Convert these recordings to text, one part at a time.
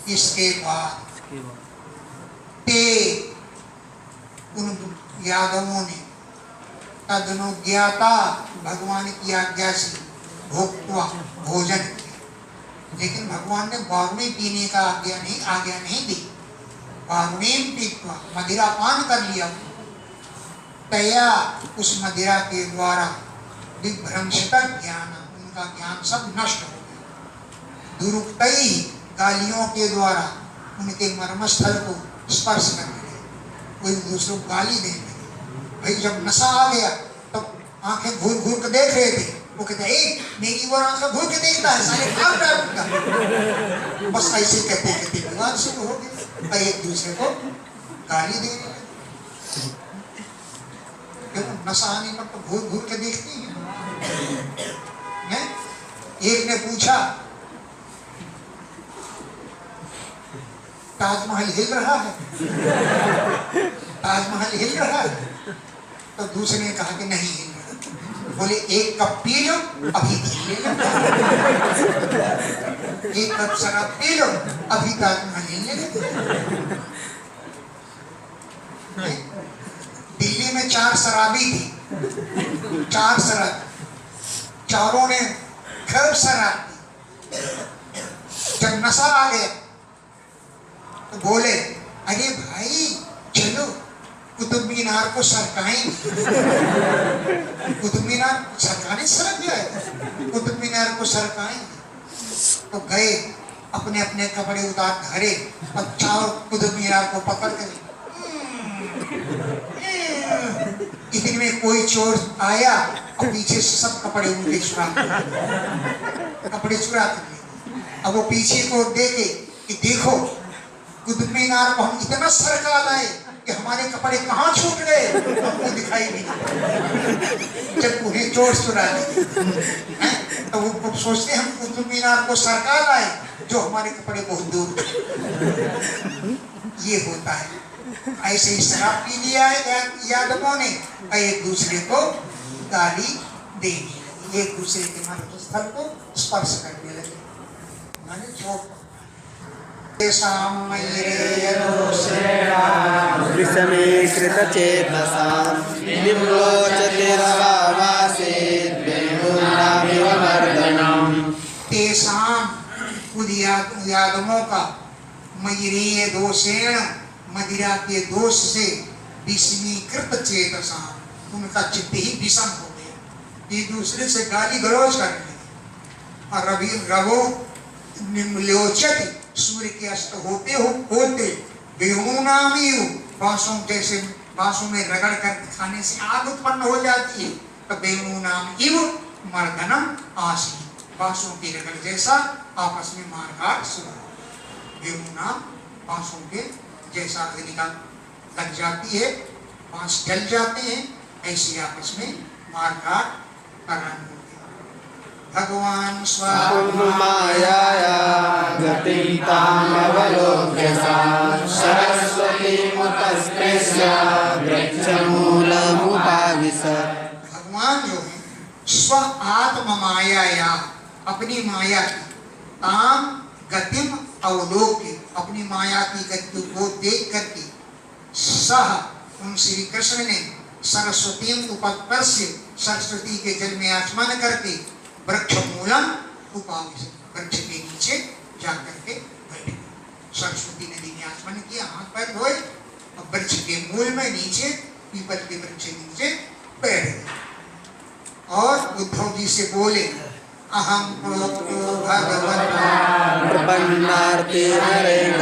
इसके बाद ते उन यादवों ने तदनु ज्ञाता भगवान की आज्ञा से भोक्त्वा भोजन किया, लेकिन भगवान ने बारुणी पीने का आज्ञा नहीं दी। बारुणी पीत्वा मदिरा पान कर लिया। तया उस मदिरा के द्वारा विभ्रंशित ज्ञान, उनका ज्ञान सब नष्ट हो गया। दुरुक्तई गालियों के द्वारा उनके मर्मस्थल को स्पर्श करने लगे, कोई दूसरों को गाली देने लगे। भाई जब नशा आ गया तब आंखें घूर घूर कर देख रहे थे, वो कहते मेरी वो आंखें घूर के देखता है, सारे काम डालूंगा। बस ऐसे कहते कहते विवाद शुरू हो गया, एक दूसरे को गाली देने लगे। नशा आने पर तो घूर घूर के देखती है। एक ने पूछा ताजमहल हिल रहा है? ताजमहल हिल रहा है? तो दूसरे ने कहा कि नहीं हिल रहा। बोले एक कप पी लो अभी हिलने लगता, एक कप शराब पी लो अभी ताजमहल हिलने लगता। दिल्ली में 4 शराबी थी, 4 शराब, चारों ने खूब शराब पी। जब नशा आ गया तो बोले अरे भाई चलो कुतुब मीनार को सरकाएंगे। कुतुब मीनार सरकाने सरक जाए, कुतुब मीनार को सरकाएंगे। तो गए, अपने अपने कपड़े उतार धरे और चारों कुतुब मीनार को पकड़ कर। इतने में कोई चोर आया और पीछे से सब कपड़े उनके चुरा कर लिए। अब वो पीछे को देखे कि देखो कुतुब मीनार को हम इतना सरका लाए कि हमारे कपड़े कहाँ छूट गए, हमको दिखाई नहीं। जब उन्हें चोर चुरा लिए तो वो सोचते हम कुतुब मीनार को सरका लाए जो हमारे कपड़े बहुत दूर। ये होता है। ऐसे ही शराब पी लिया है यादवों ने, एक दूसरे को गाली दे दी, एक दूसरे के मर्मस्थल को स्पर्श करने लगे। माने चोट यादवों का मयरीय दोषेण मदिरा के दोष से विषमीकृत चेतसा, उनका चित्त ही विषम हो गया, एक दूसरे से गाली गलौज करने लगे। और रवो निम्लोचति, सूर्य के अस्त होते बेहूनामियु, बांसों जैसे बांसों में रगड़ कर खाने से आग उत्पन्न हो जाती है, तो बेहूनाम इव मर्दनम आसी, बांसों की रगड़ जैसा आपस में मारकाट शुरू। बेहूनाम बांसों के जैसा अग्नि का लग जाती है, बांस जल जाते हैं, ऐसी आपस में मारकाट कराने। भगवान स्वामाया गतिं तामवलोक्य सरस्वती मुतस्तेस्य वृक्षमूलमुपाविशत्। भगवान जो है स्व आत्म माया या अपनी माया की ताम गतिम अवलोक्य, अपनी माया की गति को देख करके सह उन श्री कृष्ण ने सरस्वती उपस्पर्श्य, सरस्वती के जल में आचमन करके वृक्ष मूलम उपाविशत्, वृक्ष के नीचे जाकर के बैठे। सरस्वती नदी ने आचमन किया, हाथ पैर धोए और वृक्ष के मूल में नीचे, पीपल के वृक्ष के नीचे बैठ गए और उद्धव जी से बोले अहम प्रोक्तो भगवता प्रपन्नार्थे नरेण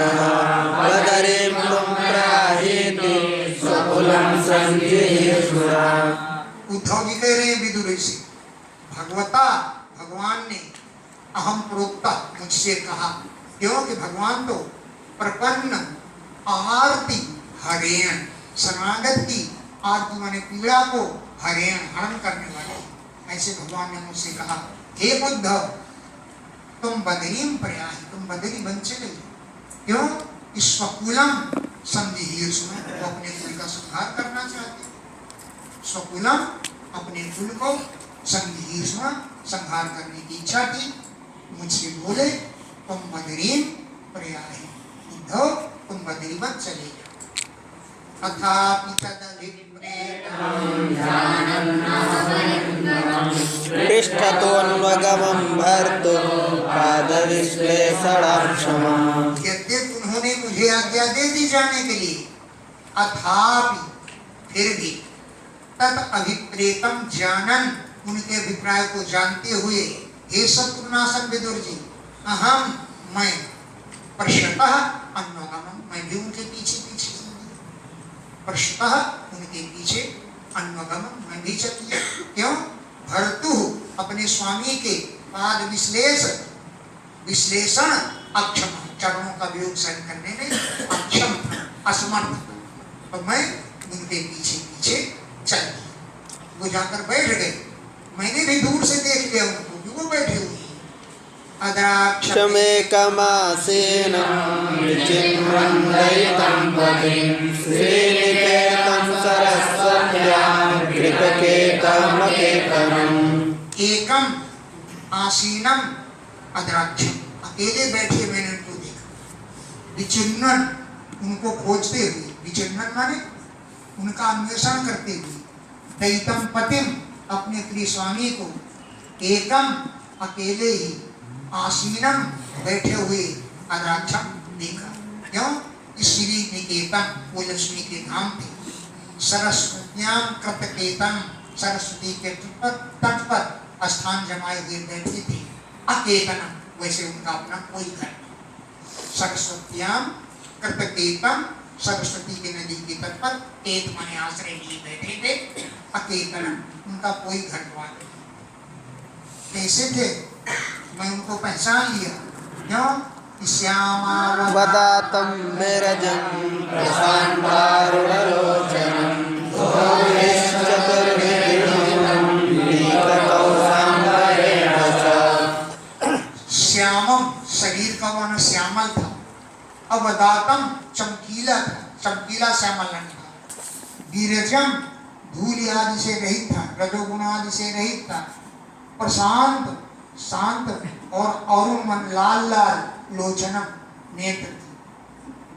वदरेम तुम प्राहेति स्वकुलं संजयेश्वरा। उद्धव जी कह रहे हैं विदुर से, भगवता भगवान ने अहम प्रोक्ता मुझसे कहा, क्योंकि भगवान तो प्रपन्न आरती हरेण, शरणागत की आरती माने पीड़ा को हरेण हरण करने वाले, ऐसे भगवान ने मुझसे कहा हे बुद्ध तुम बदरीम प्रयास, तुम बदरी बन चले। क्यों? स्वकुलम समझी उसमें वो अपने कुल का संहार करना चाहते। स्वकुलम अपने कुल को समझी उसमें संहार करने की इच्छा थी। मुझसे बोले तुम बदरीम प्रयाहि, उद्धव तुम बदरीवत चले जाओ। अथापि पृष्ठतोऽन्वगमं भर्तुं पादविश्लेषणाक्षमः। यद्यपि उन्होंने मुझे आज्ञा दे दी जाने के लिए, अथापि फिर भी, तत् अभिप्रेतम जानन उनके अभिप्राय को जानते हुए, हे शत्रुनाशन विदुर जी, अहम मैं पश्यतः अन्वगमन मैं भी उनके पीछे पीछे पश्यतः उनके पीछे अन्वगमन मैं भी चल दिया। क्यों? भर्तु अपने स्वामी के पाद विश्लेषण अक्षम चरणों का वियोग सहन करने में अक्षम असमर्थ, तो मैं उनके पीछे पीछे चल दिया। वो जाकर बैठ गए, मैंने भी दूर से देख लिया उनको कि वो बैठे हुए। क्षमेकमासेन विचिन्वन्दितं पतिं श्रीनिकेतं सरस्वत्यां कृतकेतमकेतनम्। एकम आसीनम अद्राक्षम, अकेले बैठे मैंने उनको देखा। विचिन्वन उनको खोजते हुए, विचिन्वन माने उनका अन्वेषण करते हुए। दैतम पतिम अपने प्रिय स्वामी को, एकम अकेले ही, आसीनम बैठे हुए, अद्राक्षम देखा। क्यों? श्री निकेतन वो लक्ष्मी के धाम थे। सरस्वत्याम कृतकेतन सरस्वती के तट पर स्थान जमाए हुए बैठे थे। अकेतन वैसे उनका अपना कोई घर। सरस्वत्याम कृतकेतन सरस्वती के नदी के तट पर केत माने आश्रय लिए बैठे थे। अकेतन उनका कोई घर द्वार नहीं। कैसे थे? मैं उनको पहचान लिया। क्यों? वदातं मेरजं प्रशान्तारुणलोचनं श्यामम शरीर का वर्ण श्यामल था। अवदातम चमकीला था, चमकीला श्यामल रंग था। वीरजम धूल आदि से रहित था, रजोगुण आदि से रहित था। प्रशांत शांत और अरुण मन लाल लाल लोचनम नेत्र थी।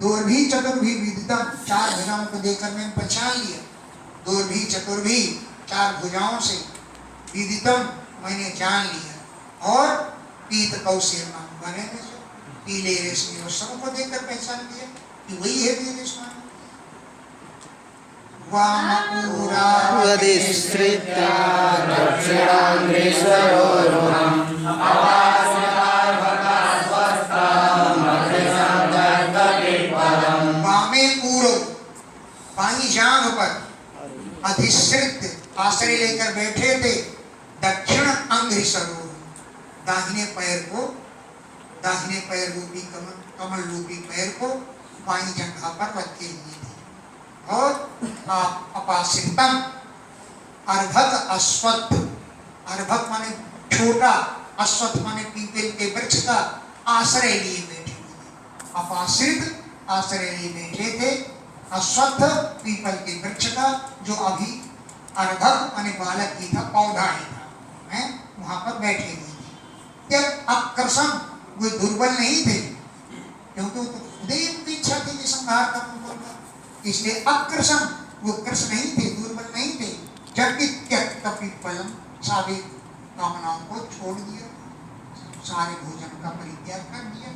दोर्भी चतुर्भी विदितम चार भुजाओं को देखकर मैंने पहचान लिया। दोर्भी चतुर्भी चार भुजाओं से, विदितम मैंने जान लिया। और पीत कौशेमा बने पीले रेशमी वस्त्रों को देखकर पहचान लिया कि वही है वीर रेशमी। वामपूरावधिश्रित्या दक्षिणाग्रेसरोरुहं वामे पूर्व बाई जांघ पर अधिश्रित आश्रय लेकर बैठे थे। दक्षिण अंग्रि सरोवर दाहिने पैर रूपी कमल रूपी पैर को बाई जंघा पर रखे हुए थे। और अपाश्रितम अर्भक अश्वत्थ, अर्भक माने छोटा, अश्वत्थ माने पीपल के वृक्ष का आश्रय लिए बैठे हुए। अपाश्रित आश्रय लिए बैठे थे अश्वत्थ पीपल के वृक्ष का, जो अभी अर्भक माने बालक ही था, पौधा ही था, हैं वहां पर बैठे हुए थे। जब अकर्षण वो दुर्बल नहीं थे, क्योंकि वो तो खुद ही उनकी इच्छा थी कि संहार कर उनको, इसलिए अकृष्ण वो कृष्ण नहीं थे, दुर्बल नहीं थे। जबकि त्यक्त पिप्पलम सारे कामनाओं को छोड़ दिया, सारे भोजन का परित्याग कर दिया।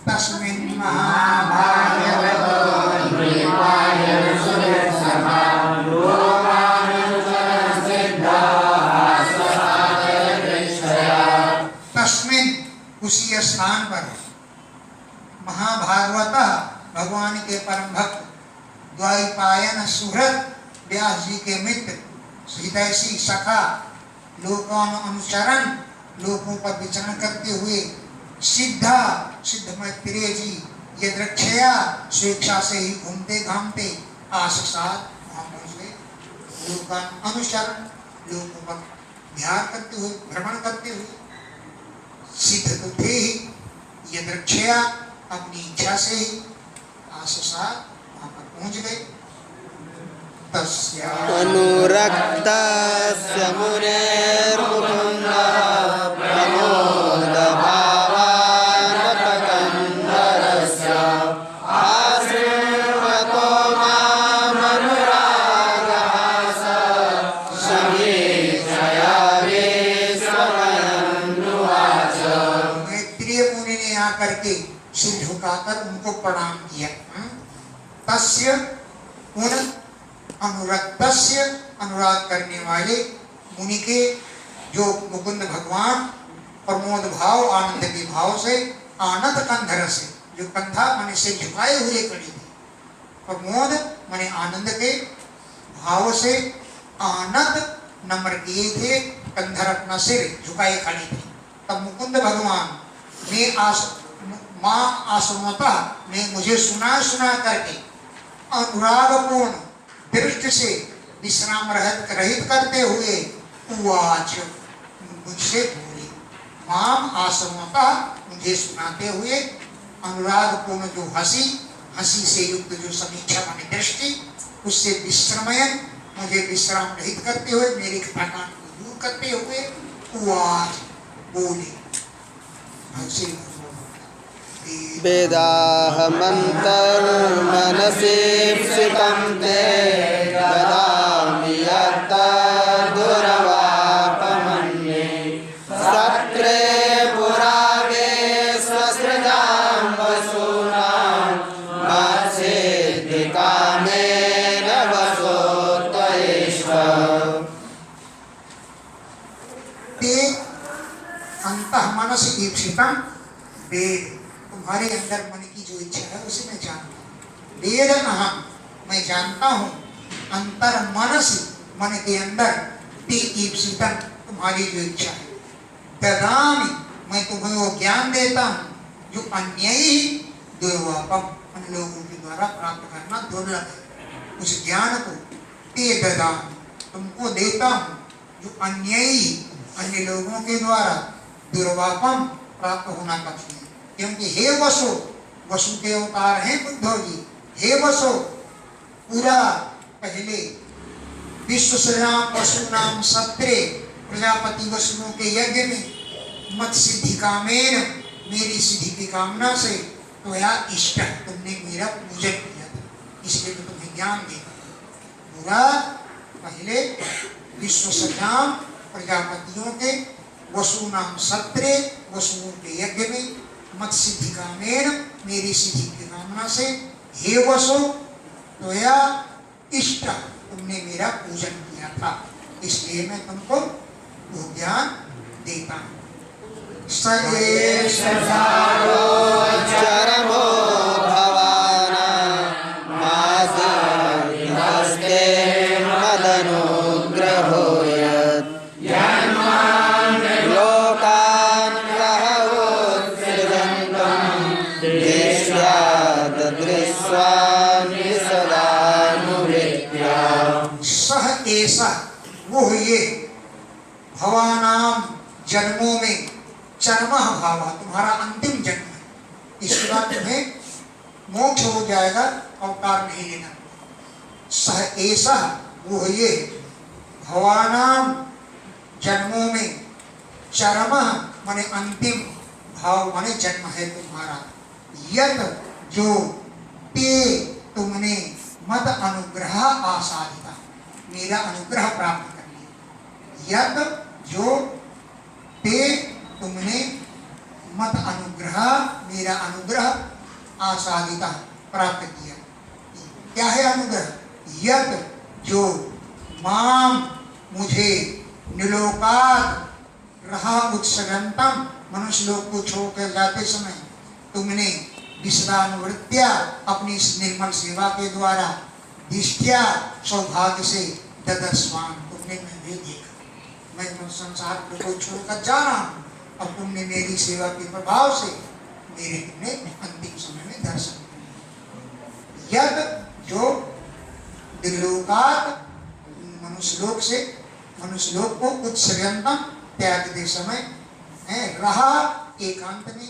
तस्मिन् तस्मिन् उसी स्थान पर महाभागवत भगवान के परम भक्त द्वैपायन सुहृद व्यास जी के मित्र हितैषी सखा लोकानुचरण लोकों पर विचरण करते हुए सिद्ध मैत्रेय जी यदृक्षया स्वेच्छा से ही घूमते घामते आससाद वहां पहुंच गए। लोकानुचरण लोगों पर विहार करते हुए, भ्रमण करते हुए, सिद्ध तो थे ही, यदृक्षया अपनी इच्छा से ही आसुसा वहां पर पहुंच गए। तस्या अनुरक्तस्य मुनेर्मुकुन्दः प्रमोदभावानपकन्दरस्य आश्रिण्वतो मामनुरागः स समीक्षया विश्वमयनुवाच। मैत्रेय मुनि ने आकर के सिर झुकाकर उनको प्रणाम किया। तस्य उन अनुरक्तस्य अनुराग करने वाले मुनि के जो मुकुंद भगवान प्रमोद भाव आनंद के भाव से आनंद कंधर से जो कंधा माने से झुकाए हुए खड़ी थी, प्रमोद माने आनंद के भाव से आनंद नम्र किए थे, कंधर अपना सिर झुकाए खड़ी थी। तब मुकुंद भगवान ने माँ आसुमता ने मुझे सुना करके अनुरागपूर्ण दृष्टि से विश्राम रहित करते हुए उवाच मुझसे बोले। माम आसुमता मुझे सुनाते हुए अनुरागपूर्ण जो हंसी से युक्त जो समीक्षा माने दृष्टि, उससे विश्रमयन मुझे विश्राम रहित करते हुए मेरी थकान को दूर करते हुए उवाच बोले। वेदाहमन्तर्मनसीप्सितं ते ददामि यत्तदुर्वापमन्ये सत्रे पुरागे स्वसृजां वसूनां मत्सिद्धिकामेन वसो त्वयैष्व। ते अंतः मनसि ईप्सितं वेद, तुम्हारे अंदर मन की जो इच्छा है उसे मैं जानता हूँ। वेद अहम, मैं जानता हूँ। अंतर मनसि, मन के अंदर ते ईप्सितं, तुम्हारी जो इच्छा है। ददामि, मैं तुम्हें वो ज्ञान देता हूँ जो अन्यैः दुर्वापम, उन लोगों के द्वारा प्राप्त करना दुर्लभ है। उस ज्ञान को ते ददामि, तुमको देता हूँ जो अन्यैः, अन्य लोगों के द्वारा दुर्वापम, प्राप्त होना कठिन है। क्योंकि हे वसु, वसु के अवतार हैं बुद्धो जी। हे वसु, पूरा पहले विश्व सृजाम वसुनाम सत्रे, प्रजापति वसुओं के यज्ञ में मत सिद्धि कामेन, मेरी सिद्धि की कामना से तो या इष्ट, तुमने मेरा पूजन किया था, इसलिए मैं तुम्हें ज्ञान देता। पूरा पहले विश्व सृजाम प्रजापतियों के वसुनाम सत्रे, वसुओं के यज्ञ में मत सिद्धि कामेन, मेरी सिद्धि की कामना से हे वसु त्वया इष्ट, तुमने मेरा पूजन किया था, इसलिए मैं तुमको वो ज्ञान देता हूँ। चरमो भवाना मासस्ते मदनुग्रहो यत् लोकान् रहवोत्सृजन्तं दृष्ट्वा तदृश्वान् सदानुवृत्त्या। सह ऐसा वो ये भवानाम जन्मों में चरमः भावा, तुम्हारा अंतिम जन्म है, इसके बाद तुम्हें मोक्ष हो जाएगा, अवतार नहीं लेना। सह ऐसा वो ये भवानाम जन्मों में चरमः माने अंतिम, भाव माने जन्म है तुम्हारा। यत जो ते तुमने मत अनुग्रह आसादिता, मेरा अनुग्रह प्राप्त कर लिया। यत जो ते तुमने मत अनुग्रह, मेरा अनुग्रह आसादिता प्राप्त किया। क्या है अनुग्रह? यत जो माम मुझे निलोकात रहा उत्सगंतम, मनुष्य लोक को छोड़कर जाते समय तुमने विश्रानुवृत्त्या, अपनी इस निर्मल सेवा के द्वारा दिष्टया सौभाग्य से ददस्वान, तुमने मैं देखा, मैं संसार को छोड़कर जा रहा हूँ, अब तुमने मेरी सेवा के प्रभाव से मेरे तुमने अंतिम समय में दर्शन किया। यद जो दिलोकात, मनुष्यलोक से मनुष्यलोक को उत्सर्गंतम त्यागते समय रहा एकांत में,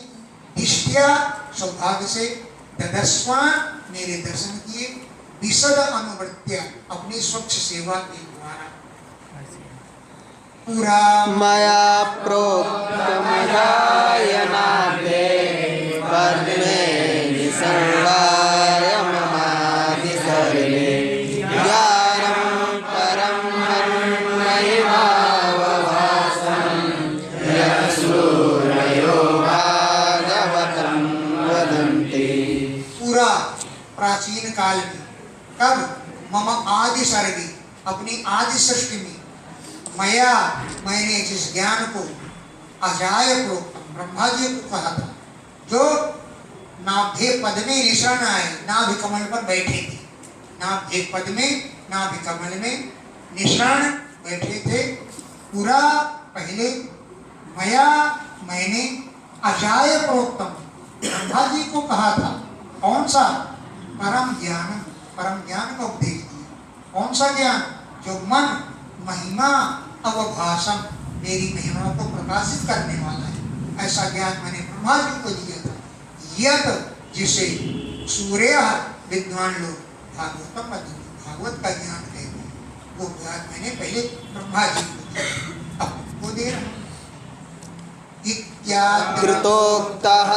दिष्टया सौभाग्य से ददस्वान मेरे दर्शन किए, विशद अनुवृत्या अपनी स्वच्छ सेवा के द्वारा। पूरा मया प्रोक्तमगायनाभे पद्मे निसर्गाय ममादिसर्वे ज्ञानं परं महिमावभासं यत्सूरयो भागवतं वदन्ति। पूरा प्राचीन काल में कब मम आदि सर्गी अपनी आदि सृष्टि में मया मैंने जिस ज्ञान को अजाय प्रोक्तम ब्रह्मा जी को कहा था, जो नाभि पद में निशरण आए, नाभि कमल पर बैठे थे, नाभि पद में नाभि कमल में निशरण बैठे थे। पूरा पहले मया मैंने अजाय प्रोक्तम ब्रह्मा जी को कहा था, कौन सा? परम ज्ञान, परम ज्ञान का उपदेश दिया। कौन सा ज्ञान? जो मन महिमा अवभाषण मेरी महिमा को प्रकाशित करने वाला है, ऐसा ज्ञान मैंने ब्रह्मा जी को दिया था। यद जिसे सूर्य विद्वान लोग भागवतम भागवत का ज्ञान कहते हैं, वो ज्ञान मैंने पहले ब्रह्मा जी को दिया, अब वो दे रहा हूं। कृतोक्तः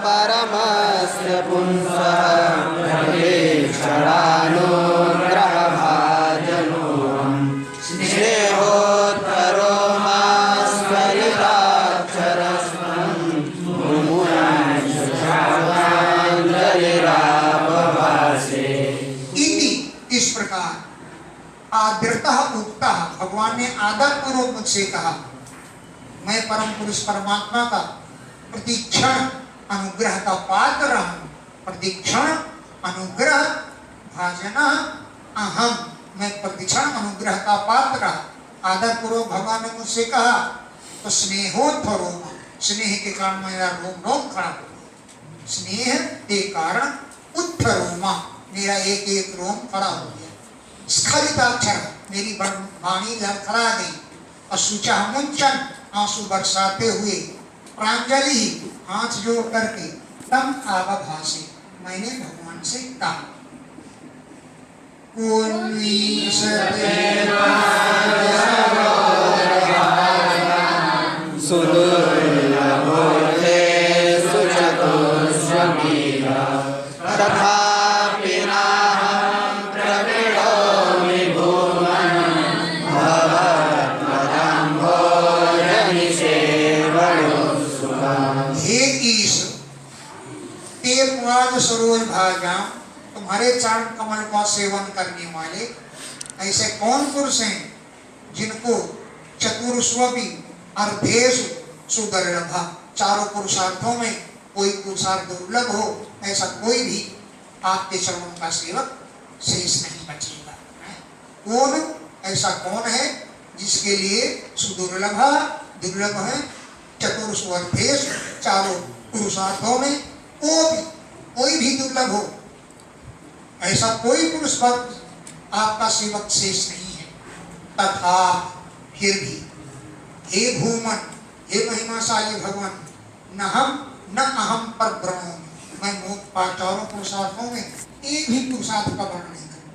परमस्य पुंसः प्रवेक्षणानुग्रहभाजनोऽहं स्नेहोत्तरो मास्फलिताक्षरस्तं मुमुरांशुश्रावाञ्जलिरापभासे। इति इस प्रकार आदृतः उक्तः भगवान ने आदर पूर्वक मुझसे कहा, मैं परम पुरुष परमात्मा का प्रतिक्षण अनुग्रह का पात्र हूं। प्रतिक्षण अनुग्रह भाजन अहम, मैं प्रतिक्षण अनुग्रह का पात्र रहा। आदर पूर्वक भगवान ने मुझसे कहा तो स्नेहोत्थरोम, स्नेह के कारण मेरा रोम रोम खड़ा हो गया। स्नेह के कारण उत्थरोमा, मेरा एक एक रोम खड़ा हो गया। स्खलिताक्षर, मेरी वाणी लड़खड़ा गई। अशुचा मुंचन, आंसू बरसाते हुए। प्रांजलि, हाथ जोड़ करके। तम आवाभासे, मैंने भगवान से कहा। सुदुर्लभोऽर्थे सुचतुष्वमीः तथापि नाहं प्रविणोमि भूमन् भवत्पदाम्भोजनिसेवनोत्सुकम्। हे ईश, ते पुराज सरोज भाजा, तुम्हारे चरण कमल का सेवन करने वाले ऐसे कौन पुरुष हैं जिनको चतुर्स्वपी अर्धेषु सुदुर्लभ, चारों पुरुषार्थों में कोई पुरुषार्थ दुर्लभ हो, ऐसा कोई भी आपके चरणों का सेवक शेष नहीं बचेगा। कौन ऐसा कौन है जिसके लिए सुदुर्लभ दुर्लभ है, चतुर्स्वर्धेषु चारों पुरुषार्थों में कोई भी दुर्लभ हो, ऐसा कोई पुरुष भक्त आपका सेवक शेष नहीं है। तथा फिर भी हे भूमन, हे महिमाशाली भगवान, न अहम पर ब्रह्म, मैं चारों पुरुषार्थों में एक भी पुरुषार्थ का वर्णन नहीं करूँ।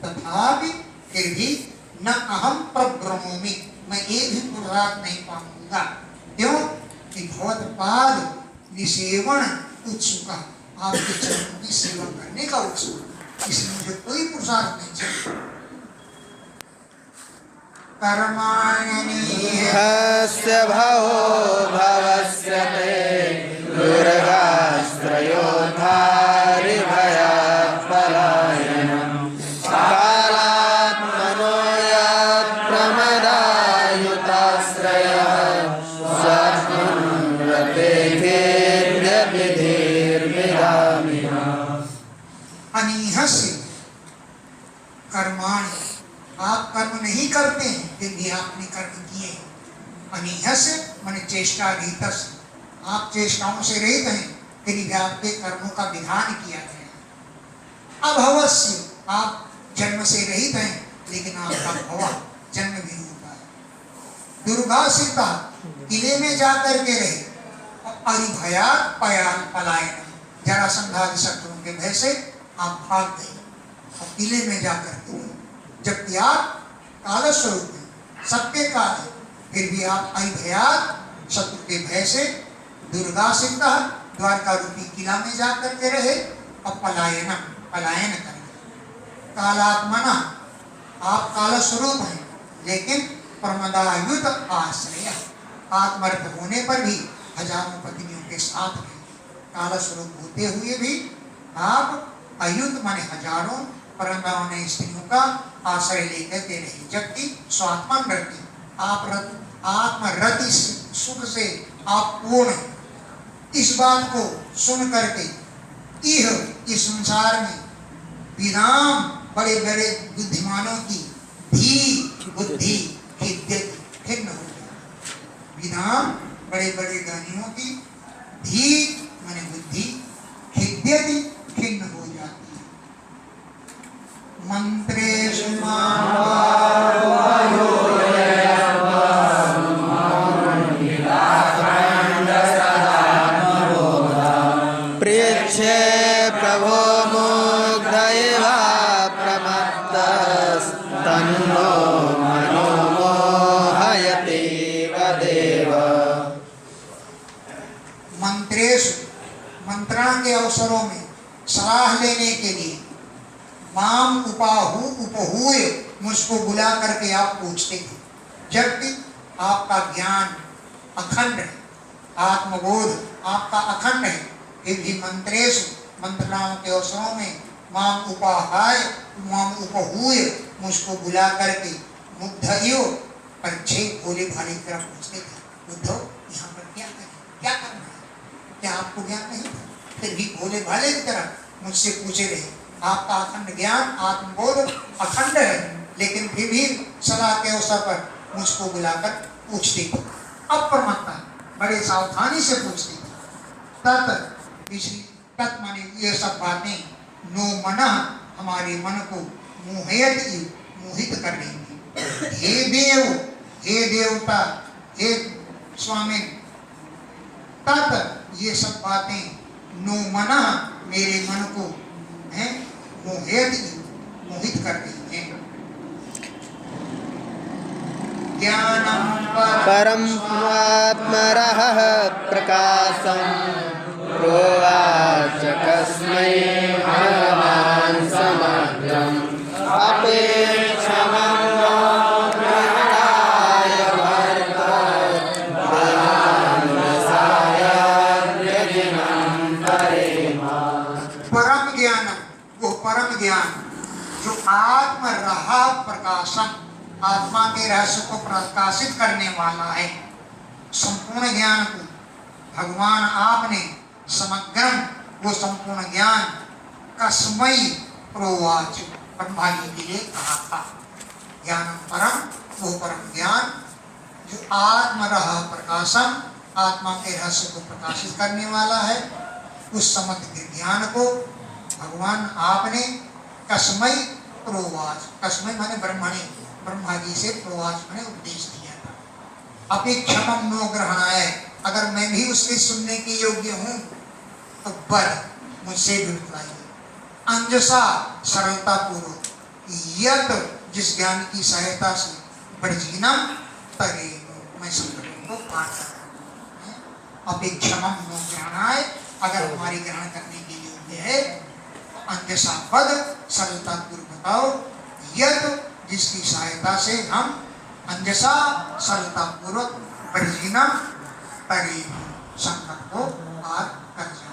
तथापि फिर भी न अहम पर ब्रह्मोमि, मैं एक भी पुरुषार्थ नहीं पाऊंगा। क्यों? कि भगवत पाद निसेवन उत्सुका, आपके चरणों की सेवा करने का उत्सुक, इसलिए मुझे कोई पुरुषार्थ नहीं चाहिए। हस्य भवो भवस्य ते दुर्गास्त्रयोद्धारिभयात् पलायनं कालात्मनो यत्प्रमदायुताश्रयः स्वस्मृतेर्विधिर्विधामिनः। अनीहस्य कर्माणि, आप कर्म नहीं करते हैं फिर भी आपने कर्म किए। अनीहस्य माने चेष्टा रहित, आप चेष्टाओं से रहित हैं फिर भी आपके कर्मों का विधान किया गया। अभवस्य, आप जन्म से रहित हैं लेकिन आपका भव जन्म भी होता है। दुर्गासिता, किले में जाकर के रहे। अरिभयात् पलायन, जरासंध आदि शत्रुओं के भय से आप भाग गए और किले में जाकर के गए, जबकि आप काल स्वरूप हैं, सबके काल है, फिर भी आप अभयात शत्रु के भय से दुर्गा सिद्ध द्वारका रूपी किला में जाकर के रहे और पलायन कर गए। कालात्मना, आप काल स्वरूप हैं, लेकिन प्रमदायुत आश्रय, आत्मर्थ होने पर भी हजारों पत्नियों के साथ रहे। काल स्वरूप होते हुए भी आप अयुत माने हजारों परंपराओं स्त्रियों का आश्रय लेकर के रहे, जबकि स्वात्मन रति, आप आत्मरति सुख से आप पूर्ण। इस बात को सुन करके इस संसार में विराम बड़े बड़े बुद्धिमानों की धी बुद्धि खिन्न हो जाती। विराम बड़े बड़े ज्ञानियों की धी माने बुद्धि खिन्न हो जाती है। मंत्रेषु प्रेक्षे प्रभो मुग्धैव प्रमत्तस्तन्नो मनो मोहयति वदेव। मंत्रेषु, मंत्रणा के अवसरों में सलाह लेने के लिए माम उपहुए मुझको बुला करके आप पूछते थे, जबकि आपका ज्ञान अखंड है, आत्मबोध आपका अखंड है, फिर भी मंत्रेषु, मंत्रणाओं के अवसरों में माम उपहुए मुझको बुला करके मुग्धयो पर छे भोले भाले की तरह पूछते थे, बुद्धो यहाँ पर क्या करना है, क्या आपको ज्ञान नहीं था? फिर भी भोले भाले की तरह मुझसे पूछे रहे। आपका अखंड ज्ञान आत्मबोध अखंड है, लेकिन फिर भी सलाह के अवसर पर मुझको बुलाकर पूछते थे। अप्रमत्ता, बड़े सावधानी से पूछते थे। तत् माने ये सब बातें नो मन, हमारे मन को मोहित कर रही थी। हे देव, हे देवता, हे स्वामी, तत् ये सब बातें नो मन, मेरे मन को मोहित कर रही हैं। ज्ञानम परम आत्मरः प्रकाशं प्रोवाच कस्मै भगवान् समग्रम् अपेक्षमं ग्रहणाय परम ज्ञान, वो परम ज्ञान जो आत्म रहा प्रकाशन, आत्मा के रहस्य को प्रकाशित करने वाला है, संपूर्ण ज्ञान को भगवान आपने समग्रम, वो संपूर्ण ज्ञान कस्मै प्रोवाच, ब्रह्मा जी के लिए कहा था। ज्ञान परम, वो परम ज्ञान जो आत्म रहा प्रकाशन, आत्मा के रहस्य को प्रकाशित करने वाला है, उस समग्र ज्ञान को भगवान आपने कस्मै प्रोवाच, कस्मै माने ब्रह्मणे, ब्रह्मा जी से प्रोवाच माने उपदेश दिया था। अपेक्षमं नो ग्रहणाय, अगर मैं भी उसके सुनने के योग्य हूँ तो बर मुझसे जुड़वाइए। अंजसा, सरलता पूर्वक, यत जिस ज्ञान की सहायता से वर्जिनम तरे, मैं संकटों को पार करूँ। अपेक्षमं नो ग्रहणाय, अगर हमारे ग्रहण करने के योग्य है, अंजसा पद सरलता पूर्वक बताओ, यत जिसकी सहायता से हम अंजसा सरलता पूर्वक वर्जिनम तरे, संकट को पार कर जाएंगे।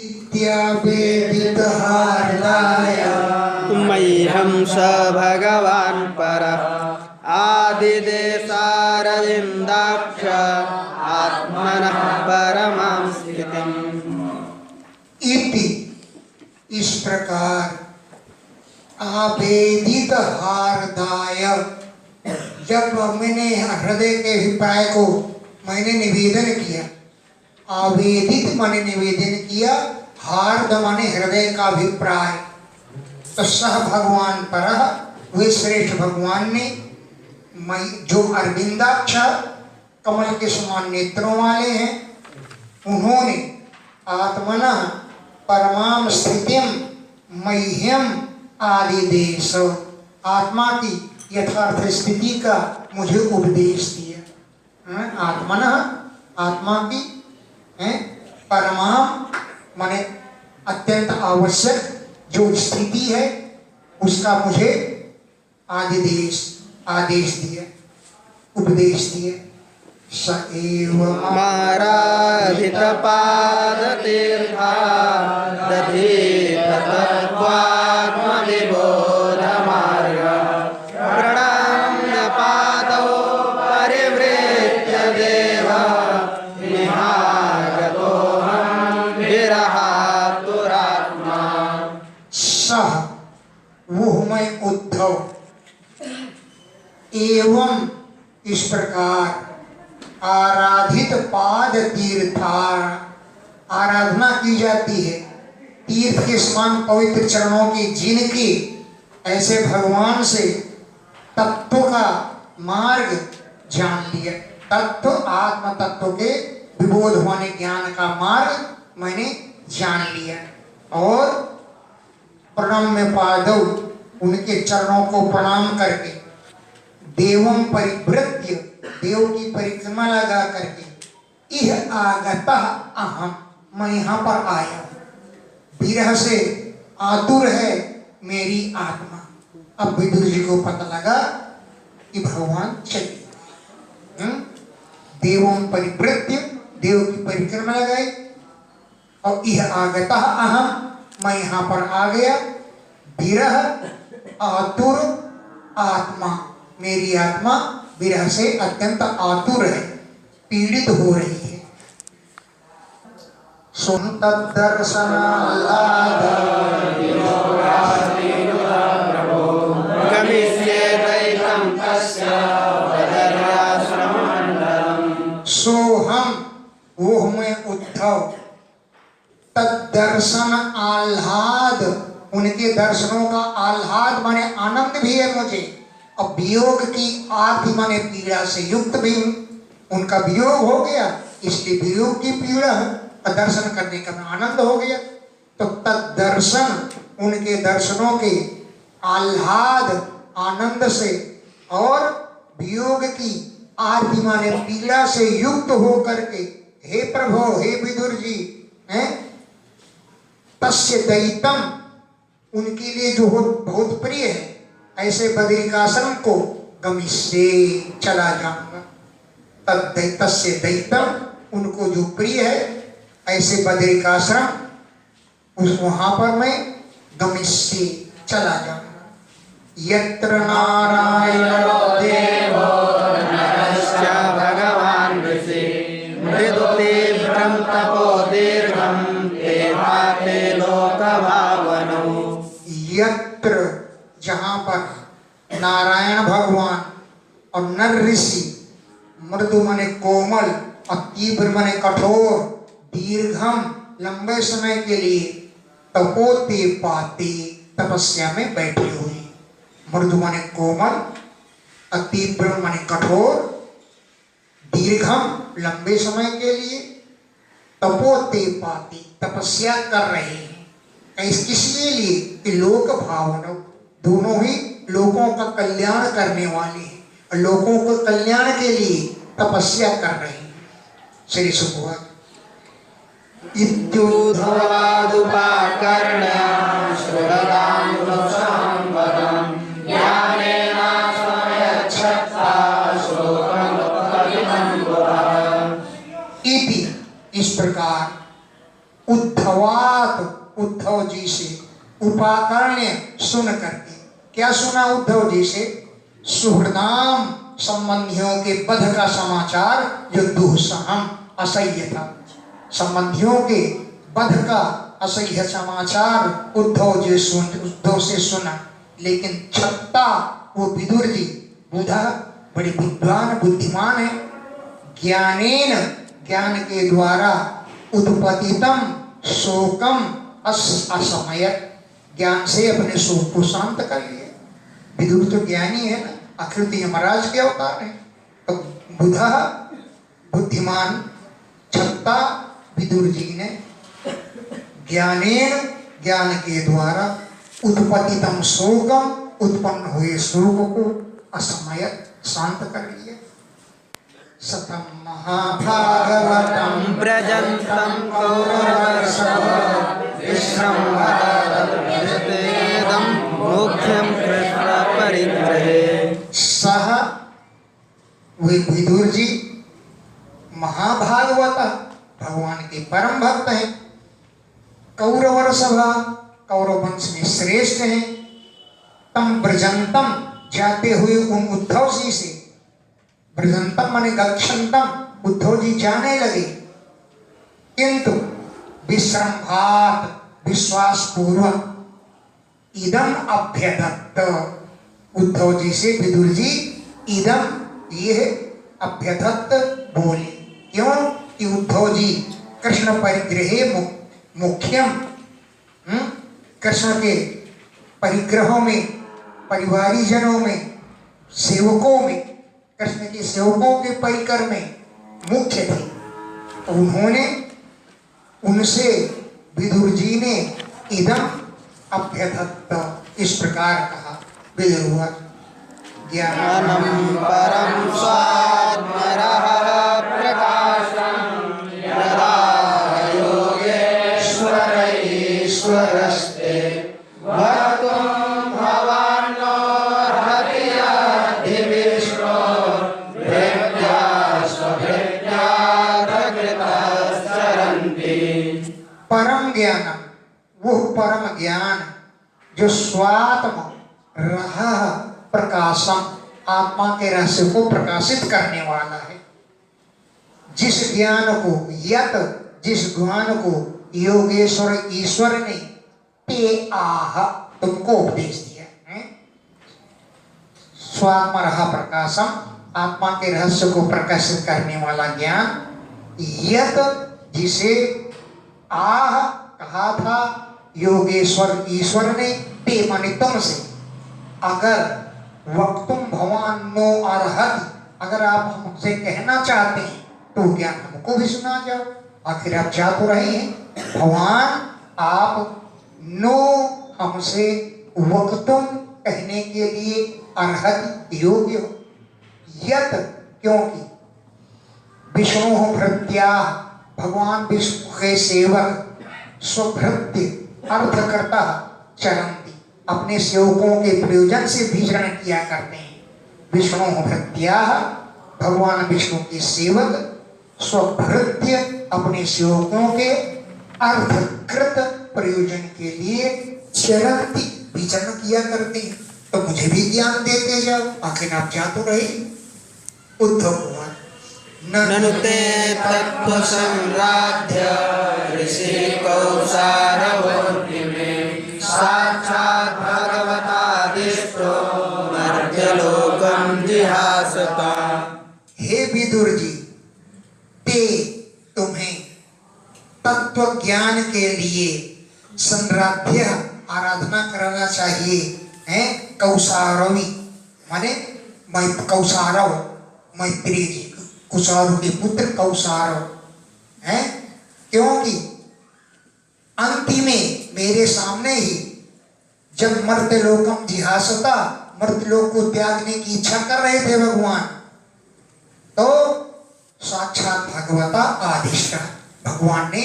इत्यावेदितहार्दाय मह्यं स भगवान् परः आदिदेशारविन्दाक्ष आत्मनः परमां स्थितिम्। इति, इस प्रकार आवेदित हार्दाय, जब मैंने हृदय के अभिप्राय को मैंने निवेदन किया, आवेदित माने निवेदन किया, हार्द माने हृदय का अभिप्राय, तो सह भगवान परः, वे श्रेष्ठ भगवान ने, जो अरविंदाक्ष कमल के समान नेत्रों वाले हैं, उन्होंने आत्मनः परमाम स्थितिम मह्यम आदिदेश। आत्मा की यथार्थ स्थिति का मुझे उपदेश दिया। आत्मनः आत्मा की परमाम माने अत्यंत आवश्यक जो स्थिति है उसका मुझे आदेश दिया, उपदेश दिया। स एव माराधित पाद तीर्था दधीत तत्त्वात्म विबोध मार्ग प्रणम्य पादौ परिवृत्य देव निहागतोऽहं विरहातुरात्मा। सह वो मैं उद्धव एवं इस प्रकार आराधित पाद तीर्था आराधना की जाती है तीर्थ के समान पवित्र चरणों की, जिनकी ऐसे भगवान से तत्व का मार्ग जान लिया। तत्व आत्म तत्व के विबोध होने ज्ञान का मार्ग मैंने जान लिया। और प्रणम्य पादौ उनके चरणों को प्रणाम करके देवम परिभृत्य देव की परिक्रमा लगा करके इह आगतः अहम मैं यहाँ पर आया हूँ। विरह से आतुर है मेरी आत्मा। अब विदुर जी को पता लगा कि भगवान चले। देवम परिभृत्य देव की परिक्रमा लगाई और इह आगतः अहम मैं यहाँ पर आ गया। विरह आतुर आत्मा मेरी आत्मा विरह से अत्यंत आतुर है, पीड़ित हो रही है। सुन तद्दर्शनाल्लाद गमिष्येदैतं तस्य वदर्याश्रममण्डलम्। सोहम वो मैं उद्धव तद्दर्शन आह्लाद उनके दर्शनों का आह्लाद माने आनंद भी है मुझे, और वियोग की आदि माने पीड़ा से युक्त भी हूं। उनका वियोग हो गया इसलिए वियोग की पीड़ा है और दर्शन करने का आनंद हो गया। तो तद्दर्शन उनके दर्शनों के आह्लाद आनंद से और वियोग की आदि माने पीड़ा से युक्त हो करके हे प्रभु हे विदुर जी तस्य दयितम उनके लिए जो बहुत प्रिय है ऐसे बद्रिकाश्रम को गमिष्ये चला जाऊंगा। तस्य दैतम उनको जो प्रिय है ऐसे बद्रिकाश्रम उस वहां पर मैं गमिष्ये चला जाऊंगा। यत्र नारायणो देवो नरश्च भगवान् ऋषि मृदु तीव्रं तपो दीर्घं देवाते लोकभावनौ। यत्र जहाँ पर नारायण भगवान और नर ऋषि मृदु मने कोमल और तीव्र मने कठोर दीर्घम लंबे समय के लिए तपोते पाते तपस्या में बैठे हुए। मृदु मने कोमल और तीव्र मने कठोर दीर्घम लंबे समय के लिए तपोते पाते तपस्या कर रहे हैं। किसके लिए कि लोक भावना दोनों ही लोगों का कल्याण करने वाले हैं और लोगों को कल्याण के लिए तपस्या कर रहे हैं। श्री सुखवाद इत्युद्धवादुपाकर्ण्य श्रुतदां वदं ज्ञानेन समयच्छत्ता शोकमुत्पतितं गुरः। इति इस प्रकार उद्धवात उद्धव जी से उपाकर्ण्य सुन करके क्या सुना उद्धव जी से सुहृदाम संबंधियों के वध का समाचार जो दुःसहम असह्य था। संबंधियों के वध का असह्य समाचार उद्धव से सुना। लेकिन छत्ता वो विदुर जी बुधा बड़े विद्वान बुद्धिमान है। ज्ञानेन ज्ञान के द्वारा उत्पतितम शोकम असमय ज्ञान से अपने शोक को शांत कर लिया। विदुर तो ज्ञानी है ना, आखिर यमराज के अवतार है। तो बुधा बुद्धिमान छत्ता विदुर जी ने ज्ञानेन ज्ञान के द्वारा उत्पत्तितम शोकम उत्पन्न हुए शोक को असमय शांत कर लिया। सतम महाभागवतम व्रजन्तं कौरवसभ विश्रम्भरतम् मुख्यं कृष्ण परिग्रहे। सह वे विदुर जी महाभागवत भगवान के परम भक्त हैं। कौरवर सभा कौरव वंश में श्रेष्ठ हैं। तम ब्रजंतम जाते हुए उन उद्धव जी से, ब्रजंतम माने गच्छन्तम, उद्धव जी जाने लगे। किंतु विश्रम्भात विश्वास पूर्वक इदम अभ्यदत्त, उद्धव जी से विदुर जी इदम ये अभ्यदत्त बोले। क्यों कि उद्धव जी कृष्ण परिग्रहे मुख्यम, कृष्ण के परिग्रहों में, परिवारीजनों में, सेवकों में, कृष्ण के सेवकों के परिकर में मुख्य थे। तो उन्होंने उनसे विदुर जी ने इदम अभ्यदत्त इस प्रकार कहा। विदुर ज्ञानं परं स्वात्मरः प्रकाशं यदा योगेश्वरैश्वरस्ते वक्तुं भवान्नोऽर्हति यद्धिविष्णो भृत्या स्वभृत्या प्रकृतश्चरन्ति। परम ज्ञानम, वो परम ज्ञान जो स्वात्म रहा प्रकाशम, आत्मा के रहस्य को प्रकाशित करने वाला है। जिस ज्ञान को, यत जिस ज्ञान को योगेश्वर ईश्वर ने ते आह तुमको उपदेश दिया है। स्वात्म रहा प्रकाशम, आत्मा के रहस्य को प्रकाशित करने वाला ज्ञान, यत जिसे आह कहा था योगेश्वर ईश्वर ने, ते माने तुमसे, अगर वक्तुम भवान नो अर्हति, अगर आप हमसे कहना चाहते हैं तो ज्ञान हमको भी सुना जाओ। आखिर आप जा तो रहे हैं, भगवान आप नो हमसे वक्तुम कहने के लिए अर्हति योग्य हो। यत क्योंकि विष्णु भृत्या, भगवान विष्णु के सेवक स्वभृत्य अर्थकर्ता चरंती, अपने सेवकों के प्रयोजन से विचरण किया करते हैं। विष्णु भृत्या, भगवान विष्णु के सेवक स्वभृत्य अपने सेवकों के अर्थकृत प्रयोजन के लिए चरंती विचरण किया करते हैं। तो मुझे भी ज्ञान देते जाओ, आखिर आप जा तो रहे। उद्धव भगवान ननु ते तत्त्वसंराध्य ऋषिकौसारवोऽग्निमे साक्षात् भगवतादिष्टो मर्त्यलोकं जिहासता। हे विदुर जी, ते तुम्हें तत्व ज्ञान के लिए संराध्य आराधना कराना चाहिए है। कौसारवी माने कौसारव, मैत्री जी, कुशारु के पुत्र कौसारव है। क्योंकि अंतिमे मेरे सामने ही जब मर्त्यलोकम जिहासता, मर्त्यलोक को त्यागने की इच्छा कर रहे थे भगवान, तो साक्षात भगवता आदिष्ट, भगवान ने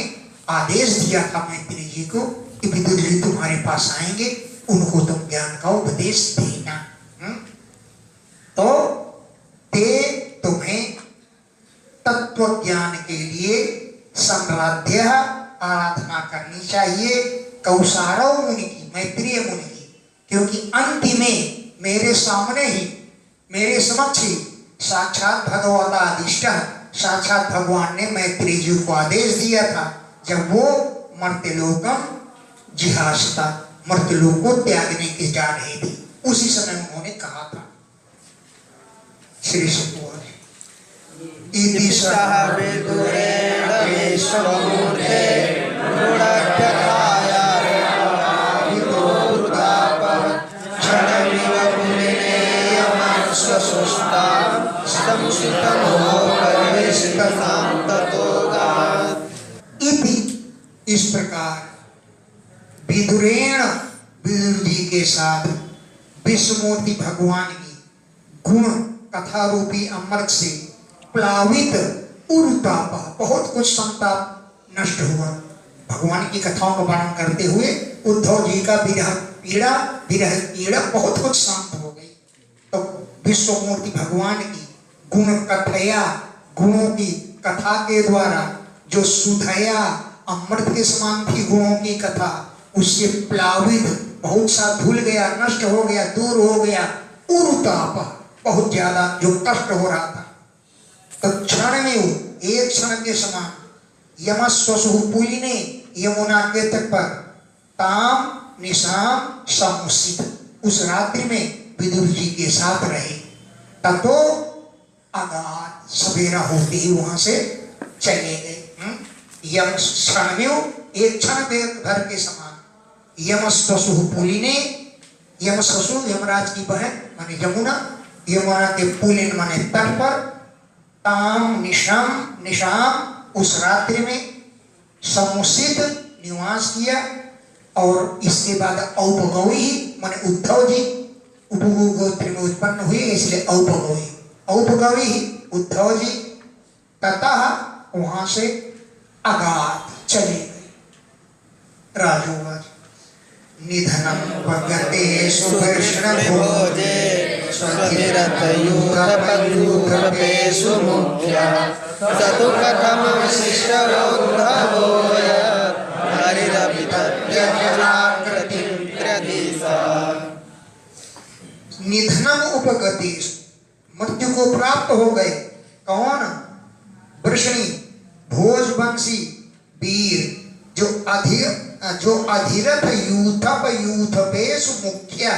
आदेश दिया था मैत्री जी को कि विदुर जी तुम्हारे पास आएंगे, उनको तुम ज्ञान का उपदेश देना। तो ते तुम्हें तत्व ज्ञान के लिए संराध्य आराधना करनी चाहिए कौसारव मुनि की, मैत्रीय मुनि की। क्योंकि अंत में मेरे सामने ही, मेरे समक्ष ही साक्षात भगवता आदिष्ट, साक्षात भगवान ने मैत्री जी को आदेश दिया था जब वो मर्त्यलोकम जिहासता, मर्त्यलोक को त्यागने के जा रहे थे, उसी समय उन्होंने कहा था। श्री सुकुमार इति सह विदुरेण विश्वमूर्ते गुणत्यथाया विदुरुदापः क्षणमिव पुलिनेयमश्वसुष्टा संसितमोपरिष्टसां ततो गात्। इति इस प्रकार विदुरेण विदुर जी के साथ विष्णुमूर्ति भगवान की गुण कथा रूपी अमृत से प्लावित उरुताप, बहुत कुछ संताप नष्ट हुआ। भगवान की कथाओं का वर्णन करते हुए उद्धव जी का विरह पीड़ा बहुत कुछ शांत हो गई। तो विश्वमूर्ति भगवान की गुण कथया, गुणों की कथा के द्वारा जो सुधया अमृत के समान थी गुणों की कथा, उससे प्लावित बहुत सा धुल गया, नष्ट हो गया, दूर हो गया उरुताप, बहुत ज्यादा जो कष्ट हो रहा था। तो क्षण में एक क्षण के समान यमस्वसु पुलिने, यमुना के तट पर ताम निशाम समुसित, उस रात्रि में विदुर जी के साथ रहे। तब तो अगाध सवेरा होते ही वहां से चले गए। यम क्षण में एक क्षण भर के समान यमस्वसु पुलिने, यमस्वसु यमराज की बहन माने यमुना, यमुना के पुलिन माने तट पर, ताम निशाम निशाम उस रात्रि में समुसित निवास किया। और इसके बाद औपगौई माने उद्धव जी उपगोत्र में उत्पन्न हुए, इसलिए औपगौई उद्धव जी तथा वहां से अगाध चले गए। राजोवाच निधनम भगते सुवर्षण भोजे स्वधिरथयूथपद्यूथपेषु मुख्या सतु कथम शिष्टोद्धवोय हरिरपि तद्यजनाकृतिं प्रदिशा। निधनम उपगतेश, मृत्यु को प्राप्त हो गए। कौन? वृषणी भोजवंशी वीर जो अधिरथ यूथपेषु मुख्या,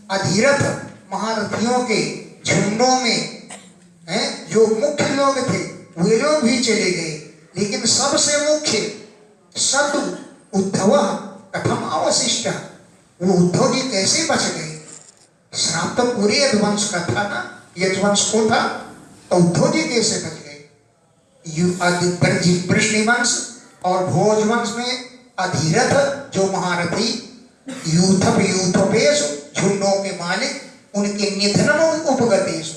अधिरथ महारथियों के झुंडों में हैं जो मुख्य लोग थे वे लोग भी चले गए। लेकिन सबसे मुख्य सतु उद्धव कथम अवशिष्ट, वो उद्धव जी कैसे बच गए? श्राप तो पूरे यदुवंश का था ना, यदुवंश को था, तो उद्धव जी कैसे बच गए? वृष्णिवंश और भोजवंश में अधिरथ जो महारथी, यूथपेश झुंडों के मालिक, उनके निधनम उपगतेश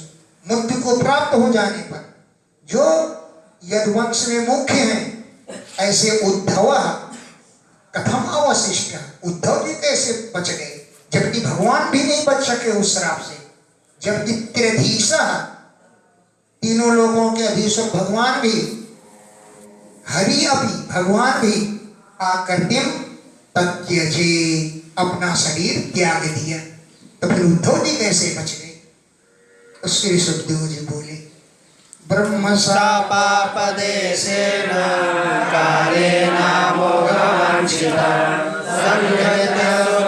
मृत्यु को प्राप्त हो जाने पर जो यदुवंश में मुख्य हैं, ऐसे उद्धव कथम अवशिष्ट, उद्धव जी कैसे बच गए? जबकि भगवान भी नहीं बच सके उस श्राप से। जबकि त्रिधीशा, तीनों लोगों के अधीश्वर भगवान भी, हरि अपि भगवान भी आकृतिम तत्यजे, अपना शरीर त्याग दिया। तो फिर उद्धव जी कैसे बच गए? तो श्री सुखदेव जी बोले ब्रह्म शापापदेशेन कालेन मोहवांछिता संयत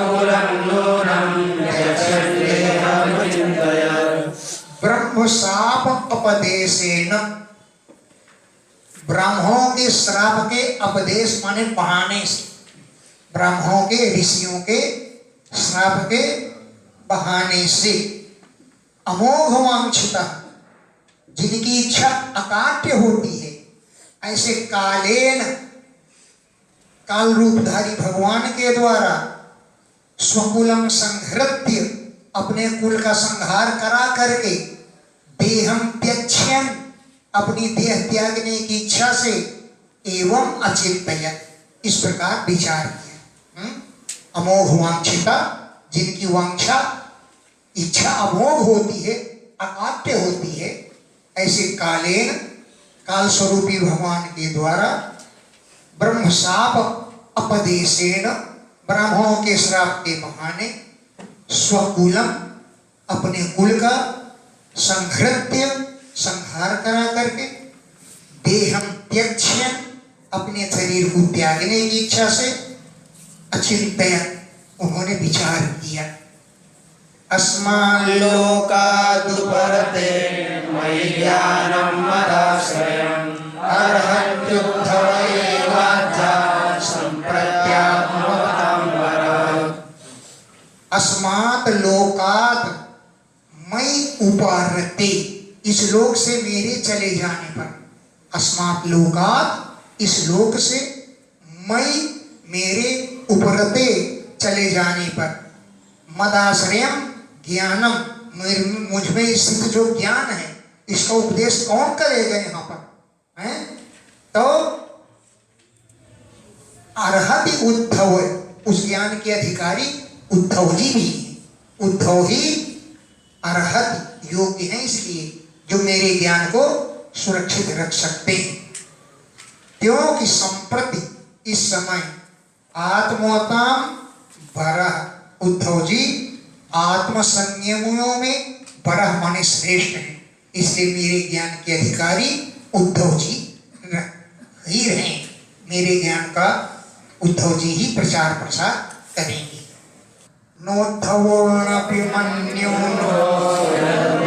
मूलं नूनं यच्छन्देहमचिन्तय। ब्रह्म शाप उपदेशेन, ब्राह्मणों के श्राप के उपदेश माने बहाने से, ब्राह्मणों के ऋषियों के श्राप के बहाने से, अमोघ वांछिता जिनकी इच्छा अकाट्य होती है, ऐसे कालेन काल रूपधारी भगवान के द्वारा स्वकुलम संहृत्य, अपने कुल का संहार करा करके, देहम त्यक्ष्यन, अपनी देह त्यागने की इच्छा से, एवं अचिंतयन, इस प्रकार विचार किया। अमोघ वांछिता, जिनकी वांछा इच्छा अमोघ होती है, अकाट्य होती है, ऐसे कालेन काल स्वरूपी भगवान के द्वारा ब्रह्म शाप अपदेशेन, ब्राह्मणों के श्राप के बहाने, स्वकुलम अपने कुल का संहृत्य संहार करा करके, देहम त्यक्ष्यन अपने शरीर को त्यागने की इच्छा से, अचिंतयन उन्होंने विचार किया। अस्मान् लोकादुपरते मयि ज्ञानं मदाश्रयम् अर्हत्युद्धव एवाद्धा सम्प्रत्यात्मवतां वर। अस्मात् लोकात् मयि उपारते, इस लोक से मेरे चले जाने पर, अस्मात् लोकात् इस लोक से, मयि मेरे उपरते चले जाने पर, मदाश्रयम ज्ञानम, मुझ में स्थित जो ज्ञान है इसका उपदेश कौन करेगा यहाँ पर है? तो अर्हति उद्धव, उस ज्ञान के अधिकारी उद्धव जी भी हैं। उद्धव ही अर्हति योग्य हैं, इसलिए जो मेरे ज्ञान को सुरक्षित रख सकते हैं। क्योंकि संप्रति, इस समय, आत्मोताम बरह, उद्धव जी आत्म संयमियों में बरह माने श्रेष्ठ हैं, इसलिए मेरे ज्ञान के अधिकारी उद्धव जी ही रहे। मेरे ज्ञान का उद्धव जी ही प्रचार प्रसार करेंगे। नोद्धवोऽनभिमन्यो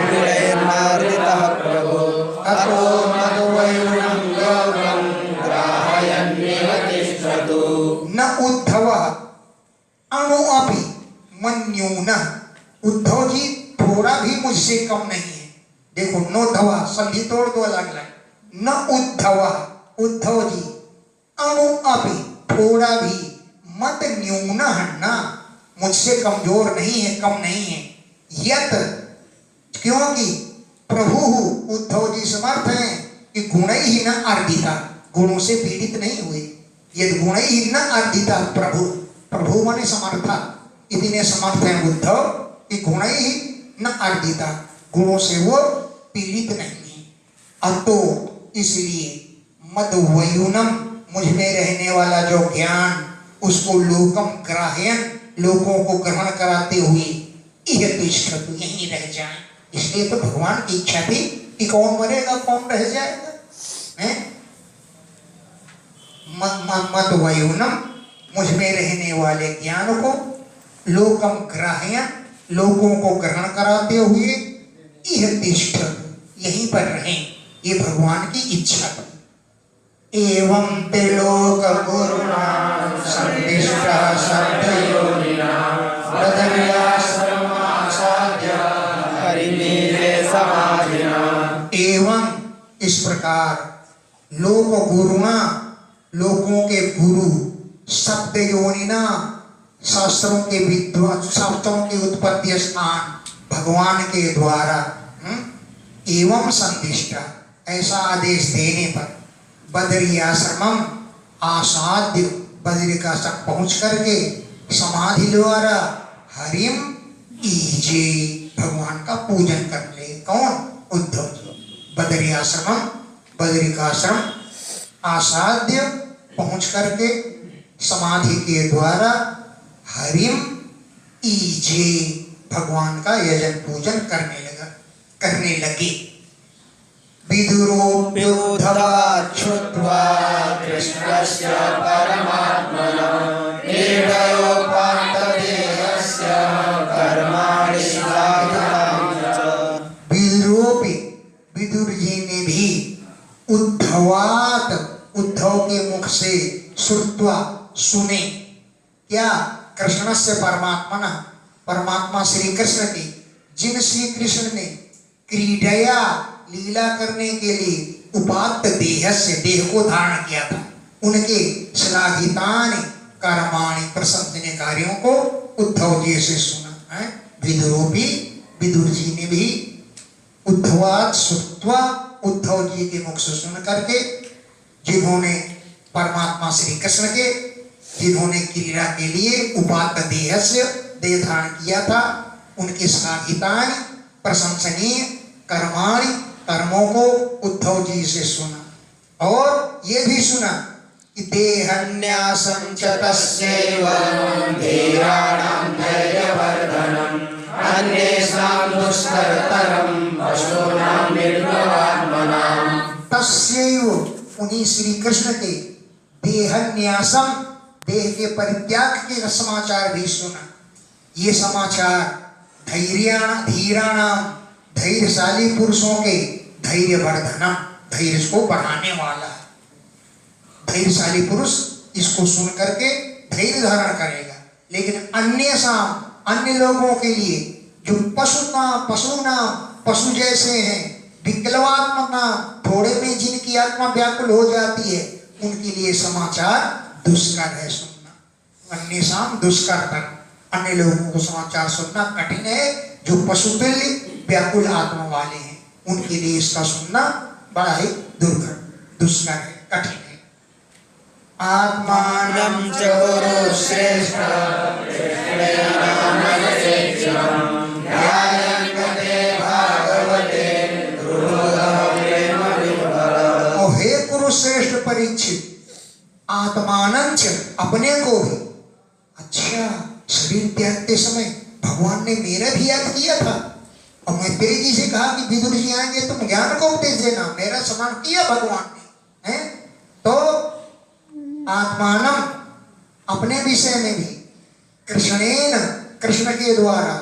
गुणैर्नार्दितः प्रभो अतो मद्वैनं योगं ग्राहयन्निव तिष्ठतु। न उद्धवः अणु अपि मन्यूनः, उद्धव जी थोड़ा भी मुझसे कम नहीं है। देखो, नोद्धवः संधि तोड़ दो अलग अलग। न उद्धवः, उद्धव जी, अणु अपि थोड़ा भी, मत न्यूनः न, मुझसे कमजोर नहीं है, कम नहीं है। यत, क्योंकि प्रभु उद्धव जी समर्थ हैं कि गुण ही न अर्दिता, गुणों से पीड़ित नहीं हुए। यदि गुण ही न अर्दिता प्रभु, प्रभु माने समर्था, इतने समर्थ हैं उद्धव कि गुण ही न अर्दिता, गुणों से वो पीड़ित नहीं है। अतो, इसलिए, मद्वयुनम, मुझ में रहने वाला जो ज्ञान, उसको लोकम ग्राह्यन, लोगों को ग्रहण कराते हुए, यह तिष्ठतु, यहीं रह जाए। इसलिए तो भगवान की इच्छा थी कि कौन मरेगा कौन रह जाएगा, हैं? मद्वयुनम, मुझ में रहने वाले ज्ञान को, लोकम ग्राह्यन, लोगों को ग्रहण कराते हुए, यह तिष्ठतु, यहीं पर रहें, ये भगवान की इच्छा थी। एवं ते लोक गुरुणा संदिष्टा शब्दयोनिना बदर्याश्रमासाद्य हरिमीरे समाधिना। एवं, इस प्रकार, लोक गुरुणा, लोकों के गुरु, शब्द योनिना, शास्त्रों के विद्वान, शास्त्रों के उत्पत्ति स्थान भगवान के द्वारा, एवं संदिष्टा, ऐसा आदेश देने पर, बदरी आश्रमम आसाद्य, बद्रिकाश्रम पहुंच करके समाधि द्वारा हरिम ईजे, भगवान का पूजन कर ले। कौन? उद्धव जी। बदरी आश्रमम, बद्रिकाश्रम आसाद्य, पहुंच करके समाधि के द्वारा हरिम ईजे, भगवान का यजन पूजन करने लगे। विदुरोऽप्युद्धवात् श्रुत्वा कृष्णस्य परमात्मनः निर्दयोपान्तदेहस्य कर्माणि साधुतां च। विदुरोपि, विदुर जी ने भी, उद्धवात, उद्धव के मुख से, श्रुत्वा, सुने, क्या? कृष्णस्य परमात्मन, परमात्मा श्री कृष्ण के, जिन श्री कृष्ण ने क्रीडया, लीला करने के लिए, उपात्त देह से, देह को धारण किया था, उनके श्लाघितानि कर्माणि, प्रशंसनीय कार्यों को उद्धव जी से सुना है। विदुरोपि, विदुर जी ने भी, उद्धवात श्रुत्वा, उद्धव जी के मुख से सुन करके, जिन्होंने परमात्मा श्री कृष्ण के, जिन्होंने क्रीड़ा के लिए उपात्त देह से देह धारण किया था, उनके श्लाघितानि प्रशंसनीय कर्माणि, कर्मों को उद्धव जी से सुना। और ये भी सुना कि देहन्यासं च तस्यैव धीराणां धैर्यवर्धनम् अन्येषां दुष्करतरं पशूनां निर्भवात्मनां। तस्यैव, उन्हीं श्री कृष्ण के देहन्यासम, देह के परित्याग के समाचार भी सुना। ये समाचार धीराणाम, धैर्यशाली पुरुषों के धैर्यवर्धनम, धैर्य को बढ़ाने वाला है। धैर्यशाली पुरुष इसको सुन करके धैर्य धारण करेगा। लेकिन अन्य लोगों के लिए, जो पशु जैसे हैं, विकलवात्मा, थोड़े में जिनकी आत्मा व्याकुल हो जाती है, उनके लिए समाचार दुष्कर है सुनना। अन्येषां दुष्कर्तरम्, अन्य लोगों को समाचार सुनना कठिन है। जो पशु तुल्य व्याकुल आत्मा वाले हैं उनके लिए इसका सुनना बड़ा ही दुष्कर है, कठिन है। आत्मानं च कुरु श्रेष्ठ हे कुरुश्रेष्ठ परीक्षित, आत्मानं च अपने को भी, अच्छा शरीर त्यागते समय भगवान ने मेरा भी याद किया था और मैत्री जी से कहा कि विदुर जी आएंगे तुम ज्ञान को उपदेश देना, मेरा स्मरण किया भगवान ने, हैं? तो आत्मानम अपने विषय में भी कृष्णेन कृष्ण के द्वारा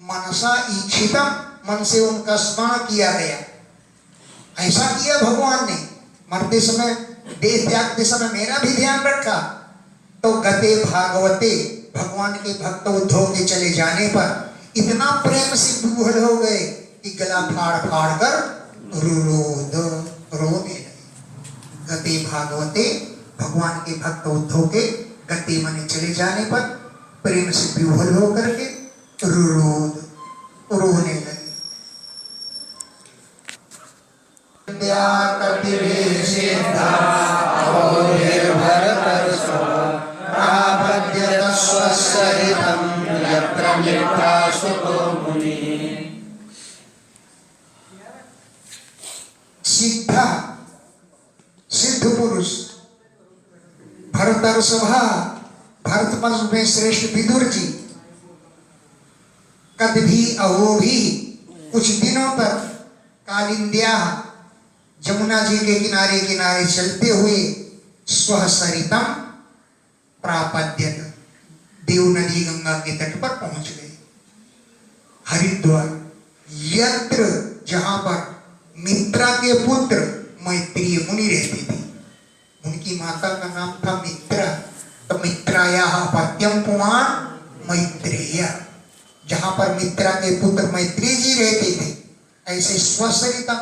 मनसा इच्छितम मन से उनका स्मरण किया गया। ऐसा किया भगवान ने, मरते समय देह त्यागते समय मेरा भी ध्यान रखा। तो गते भागवते भगवान के भक्त उद्धव के चले जाने पर इतना प्रेम से विह्वल हो गए कि गला फाड़ फाड़ कर रोने लगे। गते भागवते भगवान के भक्त उद्धव के गते मने चले जाने पर प्रेम से विह्वल होकर के रोने लगे। सिद्ध पुरुष भरतर्षभा, भरत वंश में श्रेष्ठ विदुर जी कद भी अहो भी कुछ दिनों तक कालिंद्या जमुना जी के किनारे किनारे चलते हुए स्व सरितम प्रापद्यत, देव नदी गंगा के तट पर पहुंच गए। हरिद्वार यत्र, जहां पर मित्रा के पुत्र मैत्रीय मुनि रहते थे, उनकी माता का नाम था मित्रा, तो मित्राया पत्यम पुमान मैत्रेय, जहां पर मित्रा के पुत्र मैत्री जी रहते थे, ऐसे स्वसरिता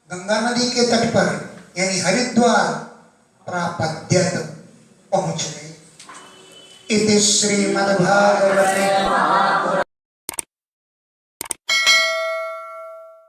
गंगा नदी के तट पर यानी हरिद्वार प्रापद्यत पहुंच गए। इति श्रीमद्भागवते